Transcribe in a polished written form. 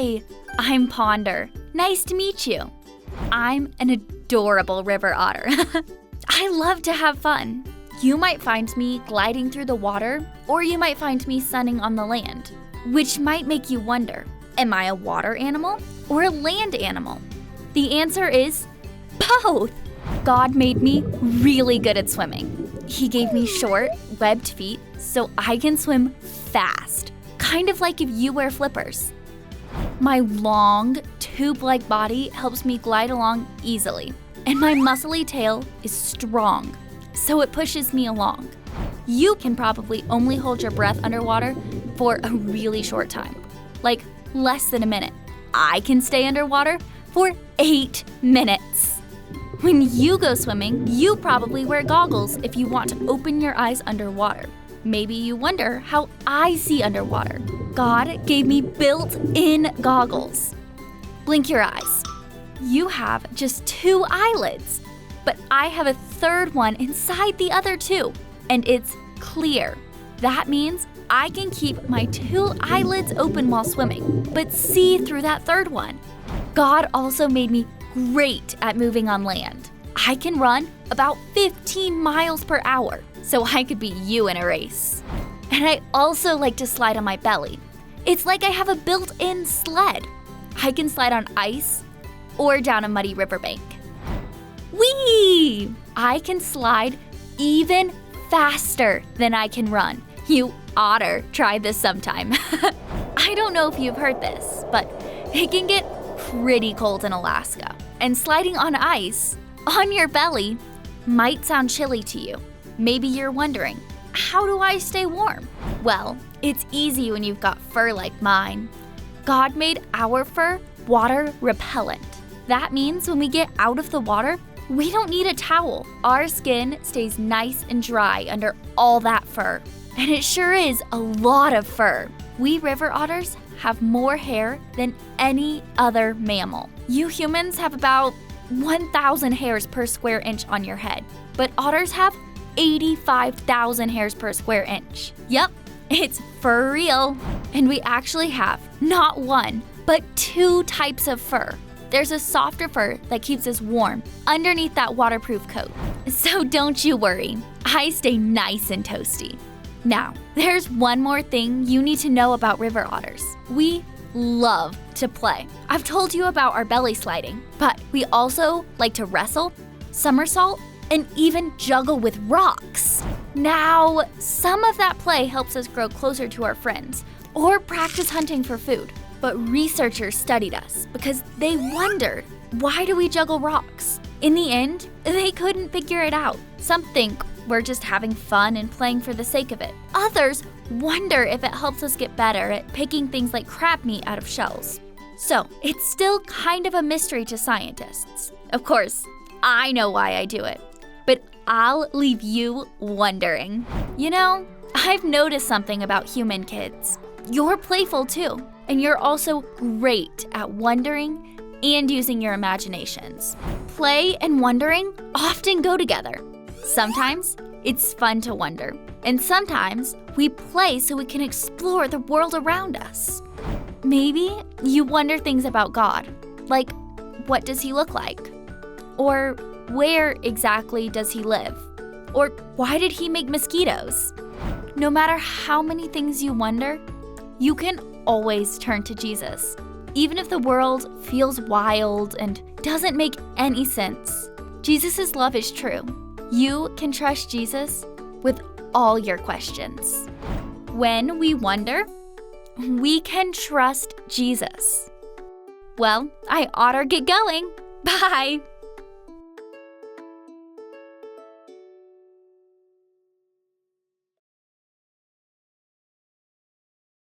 Hi, I'm Ponder. Nice to meet you. I'm an adorable river otter. I love to have fun. You might find me gliding through the water, or you might find me sunning on the land, which might make you wonder, am I a water animal or a land animal? The answer is both. God made me really good at swimming. He gave me short, webbed feet so I can swim fast, kind of like if you wear flippers. My long, tube-like body helps me glide along easily, and my muscly tail is strong, so it pushes me along. You can probably only hold your breath underwater for a really short time, like less than a minute. I can stay underwater for 8 minutes. When you go swimming, you probably wear goggles if you want to open your eyes underwater. Maybe you wonder how I see underwater. God gave me built-in goggles. Blink your eyes. You have just 2 eyelids, but I have a third one inside the other 2, and it's clear. That means I can keep my 2 eyelids open while swimming, but see through that third one. God also made me great at moving on land. I can run about 15 miles per hour, so I could beat you in a race. And I also like to slide on my belly. It's like I have a built-in sled. I can slide on ice or down a muddy riverbank. Whee! I can slide even faster than I can run. You otter, try this sometime. I don't know if you've heard this, but it can get pretty cold in Alaska. And sliding on ice on your belly might sound chilly to you. Maybe you're wondering, how do I stay warm? Well, it's easy when you've got fur like mine. God made our fur water repellent. That means when we get out of the water, we don't need a towel. Our skin stays nice and dry under all that fur. And it sure is a lot of fur. We river otters have more hair than any other mammal. You humans have about 1,000 hairs per square inch on your head, but otters have 85,000 hairs per square inch. Yep, it's for real. And we actually have not 1, but 2 types of fur. There's a softer fur that keeps us warm underneath that waterproof coat. So don't you worry, I stay nice and toasty. Now, there's one more thing you need to know about river otters. We love to play. I've told you about our belly sliding, but we also like to wrestle, somersault, and even juggle with rocks. Now, some of that play helps us grow closer to our friends or practice hunting for food. But researchers studied us because they wondered, why do we juggle rocks? In the end, they couldn't figure it out. Some think we're just having fun and playing for the sake of it. Others wonder if it helps us get better at picking things like crab meat out of shells. So, it's still kind of a mystery to scientists. Of course, I know why I do it, but I'll leave you wondering. You know, I've noticed something about human kids. You're playful too, and you're also great at wondering and using your imaginations. Play and wondering often go together. Sometimes it's fun to wonder, and sometimes we play so we can explore the world around us. Maybe you wonder things about God, like what does he look like? Or where exactly does he live? Or why did he make mosquitoes? No matter how many things you wonder, you can always turn to Jesus. Even if the world feels wild and doesn't make any sense, Jesus' love is true. You can trust Jesus with all your questions. When we wonder, we can trust Jesus. Well, I ought to get going. Bye.